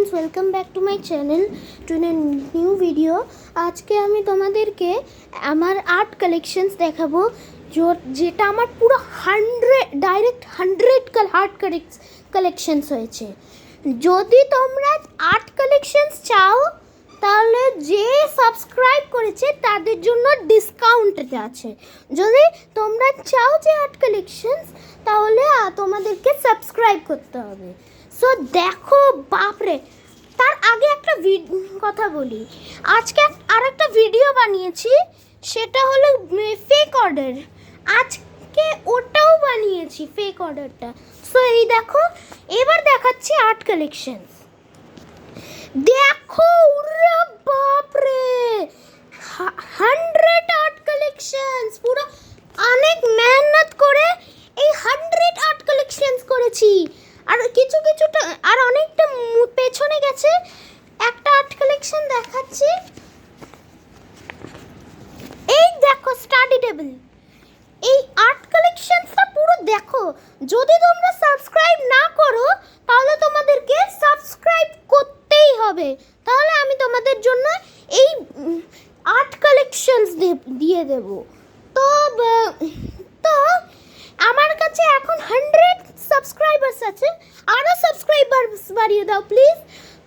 Friends, welcome back to my channel to new video. আজকে আমি তোমাদেরকে আমার আর্ট কালেকশনস দেখাবো, যেটা আমার পুরো 100 আর্ট কালেকশনস হয়েছে। যদি তোমরা আর্ট কালেকশনস চাও তাহলে যে সাবস্ক্রাইব করেছে তাদের জন্য ডিসকাউন্ট আছে। যদি তোমরা চাও যে আর্ট কালেকশনস, তাহলে তোমাদেরকে সাবস্ক্রাইব করতে হবে। সো দেখো, বাপরে, তার আগে একটা কথা বলি। আজকে আর একটা ভিডিও বানিয়েছি, সেটা হলো ফেক অর্ডার। আজকে ওটাও বানিয়েছি, ফেক অর্ডারটা। সো এই দেখো, এবার দেখাচ্ছি আর্ট কালেকশনস। দেখো, উরে বাপরে, 100 আর্ট কালেকশনস। পুরো অনেক মেহনত করে এই 100 আর্ট কালেকশনস করেছি। আর কিছুটা আর অনেকটা পেছনে গেছে। একটা আর্ট কালেকশন দেখাচ্ছি, এই দেখো, স্টাডি টেবিল। এই আর্ট কালেকশনসটা পুরো দেখো। যদি তোমরা সাবস্ক্রাইব না করো তাহলে তোমাদেরকে সাবস্ক্রাইব করতেই হবে, তাহলে আমি তোমাদের জন্য এই আর্ট কালেকশনস দিয়ে দেব। তো আমার কাছে এখন 100 সাবস্ক্রাইবার্স আছে, আরও সাবস্ক্রাইবার্স বাড়িয়ে দাও প্লিজ।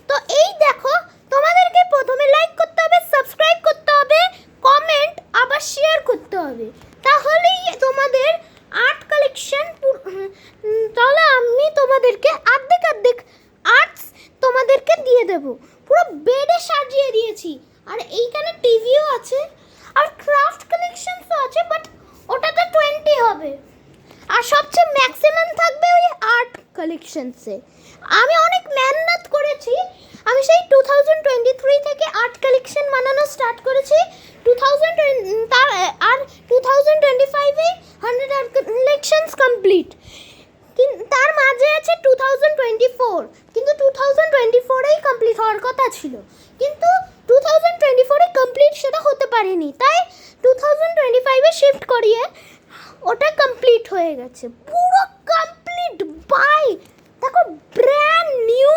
তো এই দেখো, তোমাদেরকে প্রথমে লাইক করতে হবে, সাবস্ক্রাইব করতে হবে, কমেন্ট আবার শেয়ার করতে হবে, তাহলেই তোমাদের আর্ট কালেকশন, তাহলে আমি তোমাদেরকে অর্ধেক আর্টস তোমাদেরকে দিয়ে দেব। পুরো বেডে সাজিয়ে দিয়েছি, আর এইখানে টিভিও আছে, আর ক্রাফট কালেকশনসও আছে, বাট ওটাতে 20 হবে। আর সবচেয়ে ম্যাক্সিমাম থাকবে ওই আর্ট কালেকশনসে। আমি অনেক মেহনত করেছি। আমি সেই 2023 থেকে আর্ট কালেকশন বানানো স্টার্ট করেছি। 2025-এ 100 আর্ট কালেকশনস কমপ্লিট। তার মাঝে আছে 2024, কিন্তু 2024-এই কমপ্লিট হওয়ার কথা ছিল, কিন্তু 2024-এ কমপ্লিট সেটা হতে পারেনি, তাই 2025-এ শিফট করিয়ে ওটা কমপ্লিট হয়ে গেছে। পুরো কমপ্লিট বাই, দেখো, ব্র্যান্ড নিউ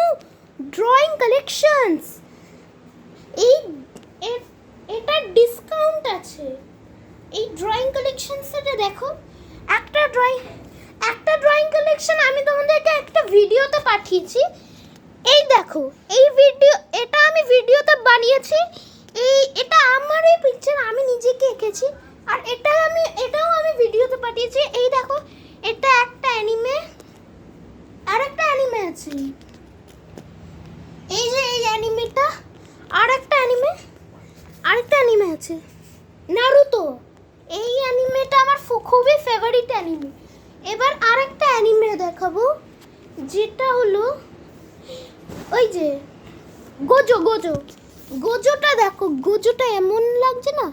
ড্রয়িং কালেকশনস। এটা ডিসকাউন্ট আছে। এই ড্রয়িং কালেকশনসটা দেখো, একটা ড্রয়িং কালেকশন আমি তোমাদেরকে একটা ভিডিওতে পাঠিয়েছি। এই দেখো, এটা আমি ভিডিওতে বানিয়েছি। এটা আমার এই পিকচার, আমি নিজেকে এঁকেছি। আর এটাও আমি ভিডিওতে পাঠিয়েছি। এই দেখো, এটা একটা অ্যানিমে, আর একটা অ্যানিমে আছে। এই যে এই অ্যানিমেটা, আরেকটা অ্যানিমে আছে, নারুতো। এই অ্যানিমেটা আমার খুবই ফেভারিট অ্যানিমে। এবার আরেকটা অ্যানিমে দেখাবো, যেটা হলো ওই যে গোজোটা দেখো। গোজোটা এমন লাগছে না,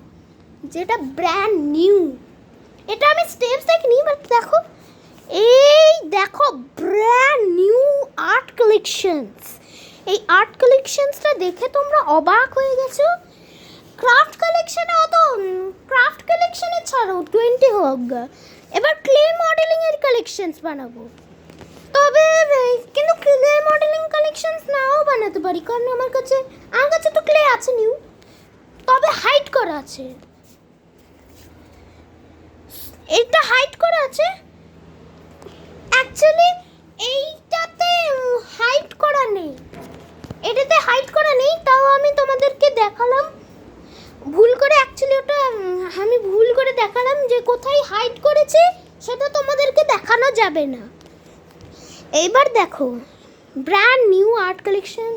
যেটা ব্র্যান্ড নিউ। এটা আমি স্টেপস দেখিনি, বাট দেখো, এই দেখো, ব্র্যান্ড নিউ আর্ট কালেকশনস। এই আর্ট কালেকশনসটা দেখে তোমরা অবাক হয়ে গেছো। ক্রাফট কালেকশনে ছাড়ো 20 হোক। এবার ক্লে মডেলিং এর কালেকশনস বানাবো, তবে কিন্তু ক্লে মডেলিং কালেকশনস নাও বানাতে পারি, কারণ আমার কাছে তো ক্লে আছে নিউ, তবে হাইড করা আছে। এইটা হাইড করা আছে, অ্যাকচুয়ালি এইটাতে হাইড করা নেই, এটাতে হাইড করা নেই। তাও আমি তোমাদেরকে দেখালাম ভুল করে, অ্যাকচুয়ালি ওটা আমি ভুল করে দেখালাম যে কোথায় হাইড করেছে, সেটা তোমাদেরকে দেখানো যাবে না। এইবার দেখো, ব্র্যান্ড নিউ আর্ট কালেকশন।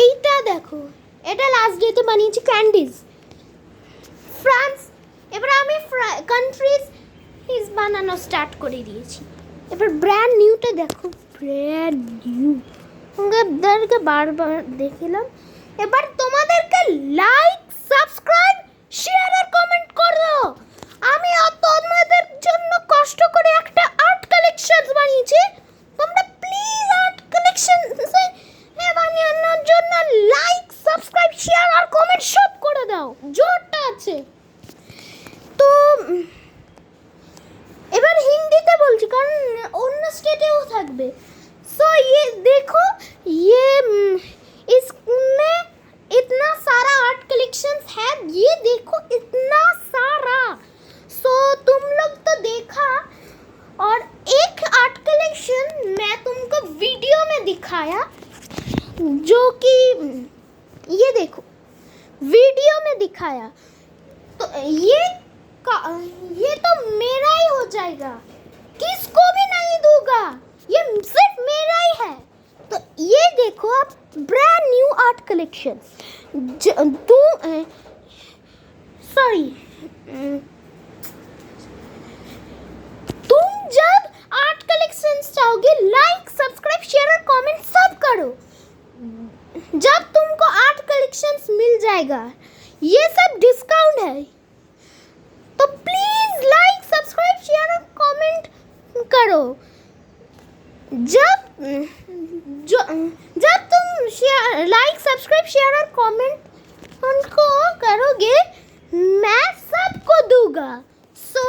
এইটা দেখো, এটা লাস্ট ডেতে বানিয়েছি, ক্যান্ডিজ, ফ্রান্স। এবার আমি কান্ট্রিজ বানানো স্টার্ট করে দিয়েছি। এবার ব্র্যান্ড নিউটা দেখো, ব্র্যান্ড নিউ, তোমাদেরকে বারবার দেখিলাম। এবার তোমাদেরকে লাইক, সাবস্ক্রাইব, শেয়ার আর কমেন্ট করো। আমি তোমাদের জন্য কষ্ট করে একটা আর্ট কালেকশন বানিয়েছি। তোমরা প্লিজ আর্ট কালেকশন বানানোর জন্য লাইক, সাবস্ক্রাইব, শেয়ার আর কমেন্ট সব করে দাও, জোরটা আছে। তো এবার হিন্দিতে বলছি, কারণ অন্য স্টেটেও থাকবে। সো ये देखो, ये जो कि ये देखो वीडियो में दिखाया, तो ये तो मेरा ही हो जाएगा, किसको भी नहीं दूंगा, ये सिर्फ मेरा ही है। तो ये देखो आप, ब्रांड न्यू आर्ट कलेक्शन। तुम जब आर्ट कलेक्शंस चाहोगे, लाइक सब्सक्राइब शेयर और कमेंट सब करो। जब तुमको आर्ट कलेक्शंस मिल जाएगा, ये सब डिस्काउंट है, तो प्लीज लाइक सब्सक्राइब शेयर और कमेंट करो। जब तुम लाइक सब्सक्राइब शेयर और कमेंट उनको करोगे, मैं सबको दूंगा। सो